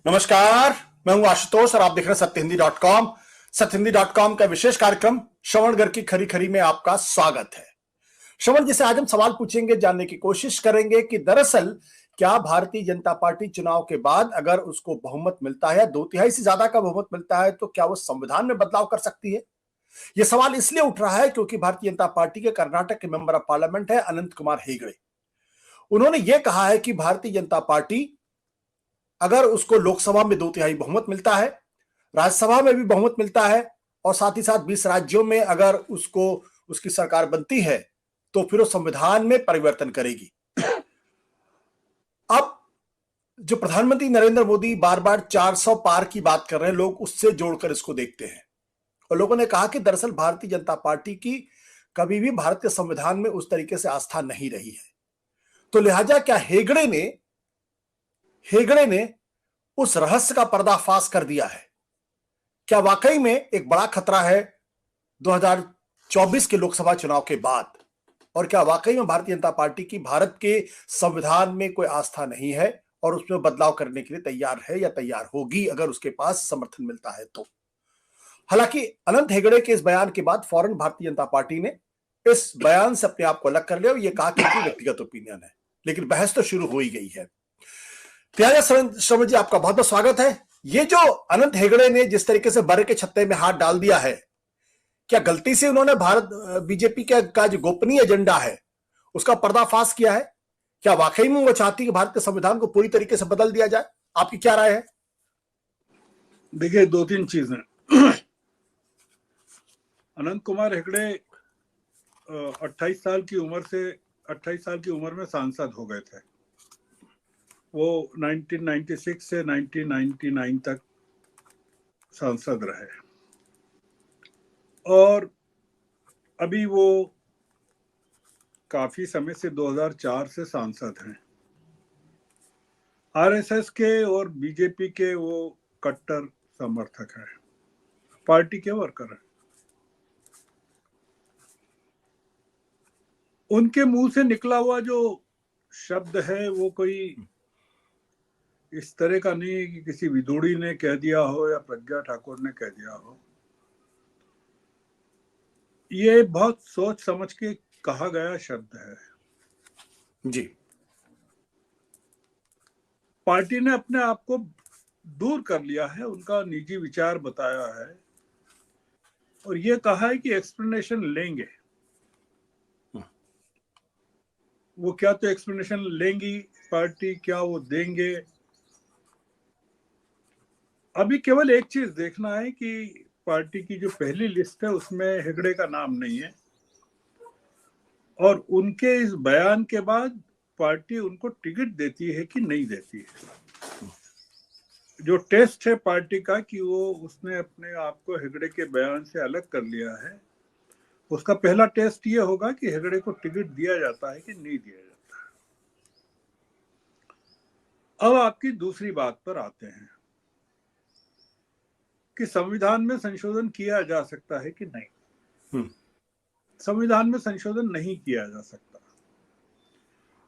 नमस्कार, मैं हूं आशुतोष और आप देख रहे हैं सत्यहिंदी.com। सत्यहिंदी.com का विशेष कार्यक्रम श्रवणगढ़ की खरी खरी में आपका स्वागत है। श्रवण जी से आज हम सवाल पूछेंगे, जानने की कोशिश करेंगे कि दरअसल क्या भारतीय जनता पार्टी चुनाव के बाद अगर उसको बहुमत मिलता है, 2/3 से ज्यादा का बहुमत मिलता है, तो क्या वो संविधान में बदलाव कर सकती है? यह सवाल इसलिए उठ रहा है क्योंकि भारतीय जनता पार्टी के कर्नाटक के मेंबर ऑफ पार्लियामेंट है अनंत कुमार हेगड़े। उन्होंने यह कहा है कि भारतीय जनता पार्टी अगर उसको लोकसभा में 2/3 बहुमत मिलता है, राज्यसभा में भी बहुमत मिलता है और साथ ही साथ 20 राज्यों में अगर उसको उसकी सरकार बनती है, तो फिर वो संविधान में परिवर्तन करेगी। अब जो प्रधानमंत्री नरेंद्र मोदी बार बार 400 पार की बात कर रहे हैं, लोग उससे जोड़कर इसको देखते हैं और लोगों ने कहा कि दरअसल भारतीय जनता पार्टी की कभी भी भारत के संविधान में उस तरीके से आस्था नहीं रही है। तो लिहाजा क्या हेगड़े ने उस रहस्य का पर्दाफाश कर दिया है? क्या वाकई में एक बड़ा खतरा है 2024 के लोकसभा चुनाव के बाद? और क्या वाकई में भारतीय जनता पार्टी की भारत के संविधान में कोई आस्था नहीं है और उसमें बदलाव करने के लिए तैयार है या तैयार होगी अगर उसके पास समर्थन मिलता है तो? हालांकि अनंत हेगड़े के इस बयान के बाद फौरन भारतीय जनता पार्टी ने इस बयान से अपने आप को अलग कर लिया और यह कहा कि उनकी व्यक्तिगत ओपिनियन है, लेकिन बहस तो शुरू हो ही गई है। प्यारे श्रवण जी, आपका बहुत बहुत स्वागत है। ये जो अनंत हेगड़े ने जिस तरीके से बर्रे के छत्ते में हाथ डाल दिया है, क्या गलती से उन्होंने भारत बीजेपी का जो गोपनीय एजेंडा है उसका पर्दाफाश किया है? क्या वाकई में वो चाहती है कि भारत के संविधान को पूरी तरीके से बदल दिया जाए? आपकी क्या राय है? देखिए, दो तीन चीजें। अनंत कुमार हेगड़े 28 साल की उम्र में सांसद हो गए थे। वो 1996 से 1999 तक सांसद रहे और अभी वो काफी समय से 2004 से सांसद हैं। आरएसएस के और बीजेपी के वो कट्टर समर्थक हैं, पार्टी के वर्कर हैं। उनके मुंह से निकला हुआ जो शब्द है वो कोई इस तरह का नहीं है कि किसी विदुड़ी ने कह दिया हो या प्रज्ञा ठाकुर ने कह दिया हो। ये बहुत सोच समझ के कहा गया शब्द है जी। पार्टी ने अपने आप को दूर कर लिया है, उनका निजी विचार बताया है और ये कहा है कि एक्सप्लेनेशन लेंगे। वो क्या तो एक्सप्लेनेशन लेंगी पार्टी, क्या वो देंगे? अभी केवल एक चीज देखना है कि पार्टी की जो पहली लिस्ट है उसमें हेगड़े का नाम नहीं है और उनके इस बयान के बाद पार्टी उनको टिकट देती है कि नहीं देती है। जो टेस्ट है पार्टी का कि वो उसने अपने आप को हेगड़े के बयान से अलग कर लिया है, उसका पहला टेस्ट ये होगा कि हेगड़े को टिकट दिया जाता है कि नहीं दिया जाता है। अब आपकी दूसरी बात पर आते हैं कि संविधान में संशोधन किया जा सकता है कि नहीं। संविधान में संशोधन नहीं किया जा सकता।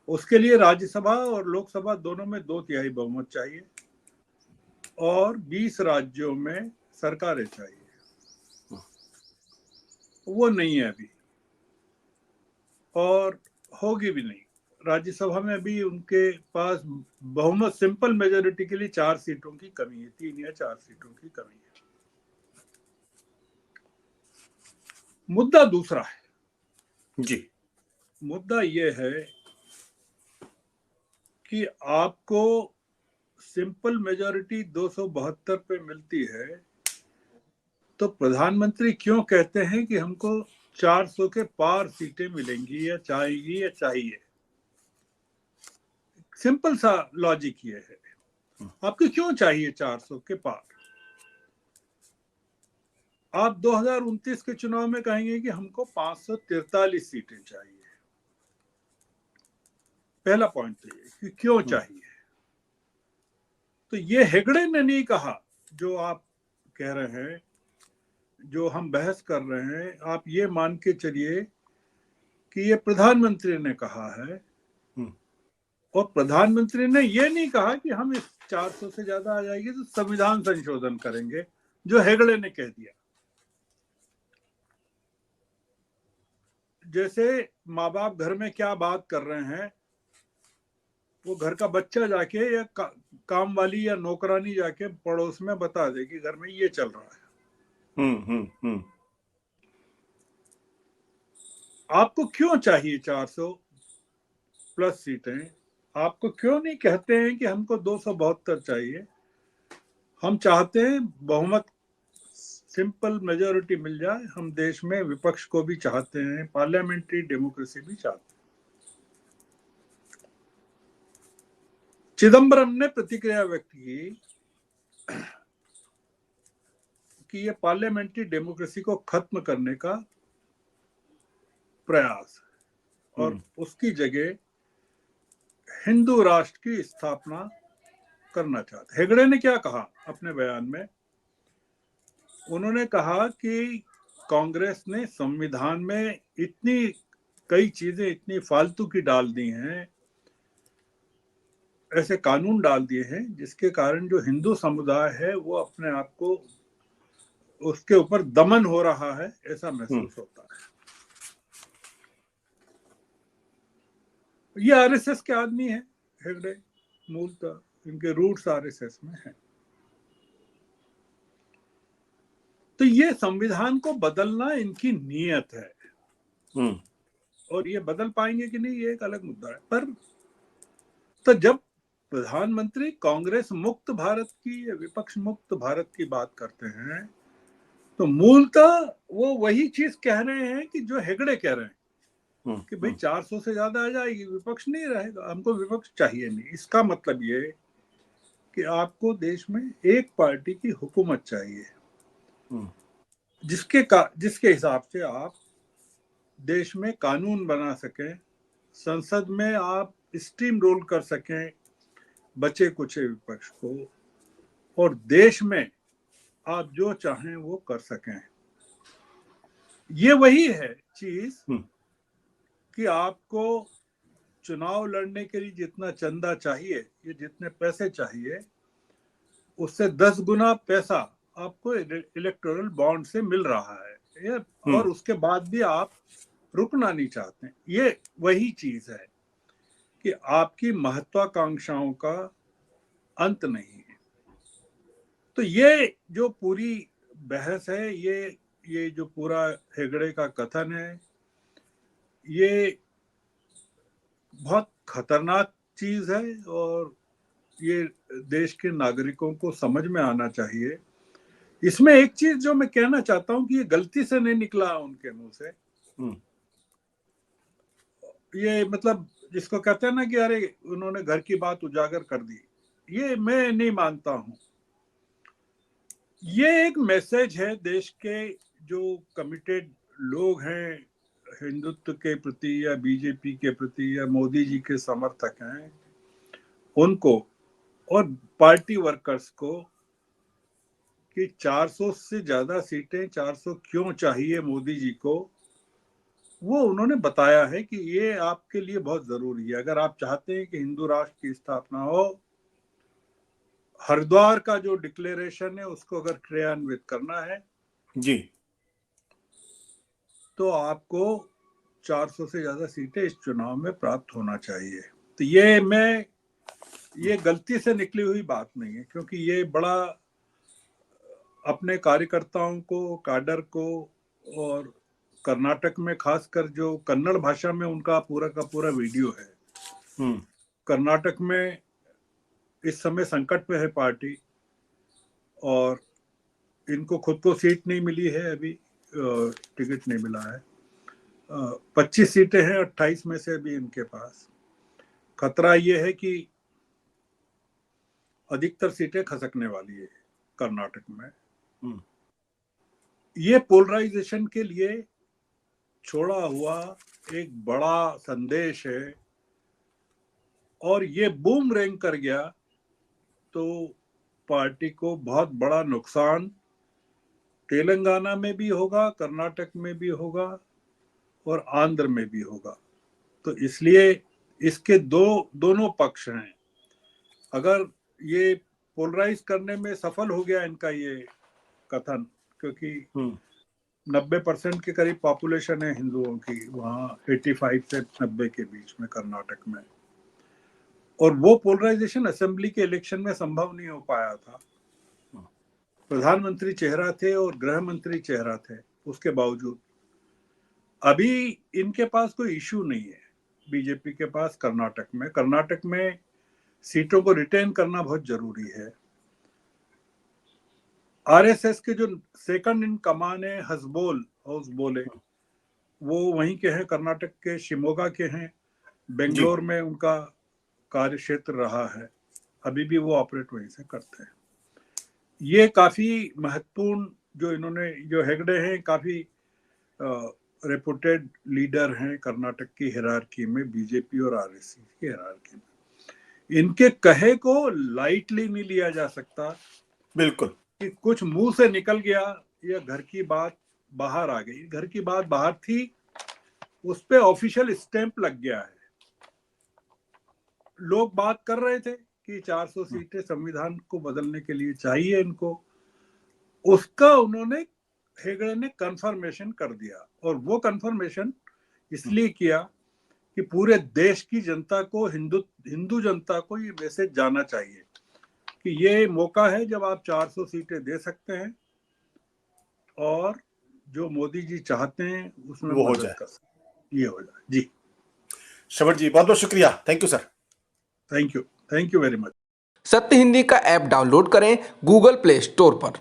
उसके लिए राज्यसभा और लोकसभा दोनों में 2/3 बहुमत चाहिए और 20 राज्यों में सरकारें चाहिए। वो नहीं है अभी और होगी भी नहीं। राज्यसभा में भी उनके पास बहुमत सिंपल मेजोरिटी के लिए 4 सीटों की कमी है, 3 या 4 सीटों की कमी है। मुद्दा दूसरा है जी। मुद्दा यह है कि आपको सिंपल मेजोरिटी 272 पे मिलती है तो प्रधानमंत्री क्यों कहते हैं कि हमको 400 के पार सीटें मिलेंगी या चाहिए? सिंपल सा लॉजिक ये है, आपको क्यों चाहिए 400 के पार? आप 2029 के चुनाव में कहेंगे कि हमको 543 सीटें चाहिए। पहला पॉइंट तो ये कि क्यों चाहिए। तो ये हेगड़े ने नहीं कहा जो आप कह रहे हैं, जो हम बहस कर रहे हैं। आप ये मान के चलिए कि ये प्रधानमंत्री ने कहा है और प्रधानमंत्री ने ये नहीं कहा कि हम इस 400 से ज्यादा आ जाएगी तो संविधान संशोधन करेंगे, जो हेगड़े ने कह दिया। जैसे माँ बाप घर में क्या बात कर रहे हैं, वो घर का बच्चा जाके या काम वाली या नौकरानी जाके पड़ोस में बता दे कि घर में ये चल रहा है। आपको क्यों चाहिए 400 प्लस सीटें? आपको क्यों नहीं कहते हैं कि हमको 272 चाहिए? हम चाहते हैं बहुमत, सिंपल मेजोरिटी मिल जाए। हम देश में विपक्ष को भी चाहते हैं, पार्लियामेंट्री डेमोक्रेसी भी चाहते हैं। चिदम्बरम ने प्रतिक्रिया व्यक्त की कि ये पार्लियामेंट्री डेमोक्रेसी को खत्म करने का प्रयास और उसकी जगह हिंदू राष्ट्र की स्थापना करना चाहते। हेगड़े ने क्या कहा अपने बयान में? उन्होंने कहा कि कांग्रेस ने संविधान में इतनी कई चीजें इतनी फालतू की डाल दी हैं, ऐसे कानून डाल दिए हैं जिसके कारण जो हिंदू समुदाय है वो अपने आप को, उसके ऊपर दमन हो रहा है ऐसा महसूस होता है। ये आरएसएस के आदमी है हेगड़े, मूलतः इनके रूट्स आरएसएस में हैं। तो ये संविधान को बदलना इनकी नीयत है, और ये बदल पाएंगे कि नहीं ये एक अलग मुद्दा है। पर तो जब प्रधानमंत्री कांग्रेस मुक्त भारत की या विपक्ष मुक्त भारत की बात करते हैं तो मूलतः वो वही चीज कह रहे हैं कि जो हेगड़े कह रहे हैं कि भाई 400 से ज्यादा आ जाएगी, विपक्ष नहीं रहेगा, हमको विपक्ष चाहिए नहीं। इसका मतलब ये कि आपको देश में एक पार्टी की हुकूमत चाहिए जिसके हिसाब से आप देश में कानून बना सकें, संसद में आप स्टीम रोल कर सकें बचे कुचे विपक्ष को, और देश में आप जो चाहें वो कर सकें। ये वही है चीज कि आपको चुनाव लड़ने के लिए जितना चंदा चाहिए, ये जितने पैसे चाहिए, उससे 10 गुना पैसा आपको इलेक्टोरल बॉन्ड से मिल रहा है, और उसके बाद भी आप रुकना नहीं चाहते। ये वही चीज है कि आपकी महत्वाकांक्षाओं का अंत नहीं है। तो ये जो पूरी बहस है, ये जो पूरा हेगड़े का कथन है, ये बहुत खतरनाक चीज है, और ये देश के नागरिकों को समझ में आना चाहिए। इसमें एक चीज जो मैं कहना चाहता हूं कि ये गलती से नहीं निकला उनके मुंह से। ये मतलब जिसको कहते हैं ना कि अरे उन्होंने घर की बात उजागर कर दी, ये मैं नहीं मानता हूं। ये एक मैसेज है देश के जो कमिटेड लोग हैं हिंदुत्व के प्रति या बीजेपी के प्रति या मोदी जी के समर्थक हैं उनको, और पार्टी वर्कर्स को, कि 400 से ज्यादा सीटें 400 क्यों चाहिए मोदी जी को, वो उन्होंने बताया है कि ये आपके लिए बहुत जरूरी है। अगर आप चाहते हैं कि हिंदू राष्ट्र की स्थापना हो, हरिद्वार का जो डिक्लेरेशन है उसको अगर क्रियान्वित करना है जी, तो आपको 400 से ज्यादा सीटें इस चुनाव में प्राप्त होना चाहिए। तो ये गलती से निकली हुई बात नहीं है, क्योंकि ये बड़ा अपने कार्यकर्ताओं को, काडर को, और कर्नाटक में खासकर जो कन्नड़ भाषा में उनका पूरा का पूरा वीडियो है। कर्नाटक में इस समय संकट में है पार्टी, और इनको खुद को सीट नहीं मिली है, अभी टिकट नहीं मिला है। 25 सीटें हैं 28 में से अभी इनके पास। खतरा ये है कि अधिकतर सीटें खसकने वाली है कर्नाटक में। ये पोलराइजेशन के लिए छोड़ा हुआ एक बड़ा संदेश है, और ये बूमरैंग कर गया तो पार्टी को बहुत बड़ा नुकसान तेलंगाना में भी होगा, कर्नाटक में भी होगा, और आंध्र में भी होगा। तो इसलिए इसके दोनों पक्ष हैं। अगर ये पोलराइज करने में सफल हो गया इनका ये कथन, क्योंकि 90% के करीब पॉपुलेशन है हिंदुओं की वहाँ, 85 से 90 के बीच में कर्नाटक में, और वो पोलराइजेशन असेंबली के इलेक्शन में संभव नहीं हो पाया था। प्रधानमंत्री चेहरा थे और गृह मंत्री चेहरा थे, उसके बावजूद अभी इनके पास कोई इशू नहीं है बीजेपी के पास कर्नाटक में सीटों को रिटेन करना बहुत जरूरी है। आरएसएस के जो सेकंड इन कमान है हौसबोले, वो वहीं के हैं, कर्नाटक के शिमोगा के हैं, बेंगलोर में उनका कार्य क्षेत्र रहा है, अभी भी वो ऑपरेट वहीं से करते हैं। ये काफी महत्वपूर्ण जो हेगड़े हैं, काफी रेपुटेड लीडर हैं कर्नाटक की हिरार्की में, बीजेपी और आरएसएस की हिरार्की में। इनके कहे को लाइटली नहीं लिया जा सकता। बिल्कुल, कि कुछ मुंह से निकल गया या घर की बात बाहर आ गई, घर की बात बाहर थी, उस पे ऑफिशियल स्टैंप लग गया है। लोग बात कर रहे थे कि 400 सीटें संविधान को बदलने के लिए चाहिए इनको, उसका हेगड़े ने कंफर्मेशन कर दिया, और वो कंफर्मेशन इसलिए किया कि पूरे देश की जनता को, हिंदू जनता को ये मैसेज जाना चाहिए कि ये मौका है जब आप 400 सीटें दे सकते हैं और जो मोदी जी चाहते हैं उसमें वो मदद कर सकते, ये हो जाए। जी श्रवण जी, बहुत बहुत शुक्रिया। Thank you sir. Thank you very much. सत्य हिंदी का ऐप डाउनलोड करें गूगल प्ले स्टोर पर।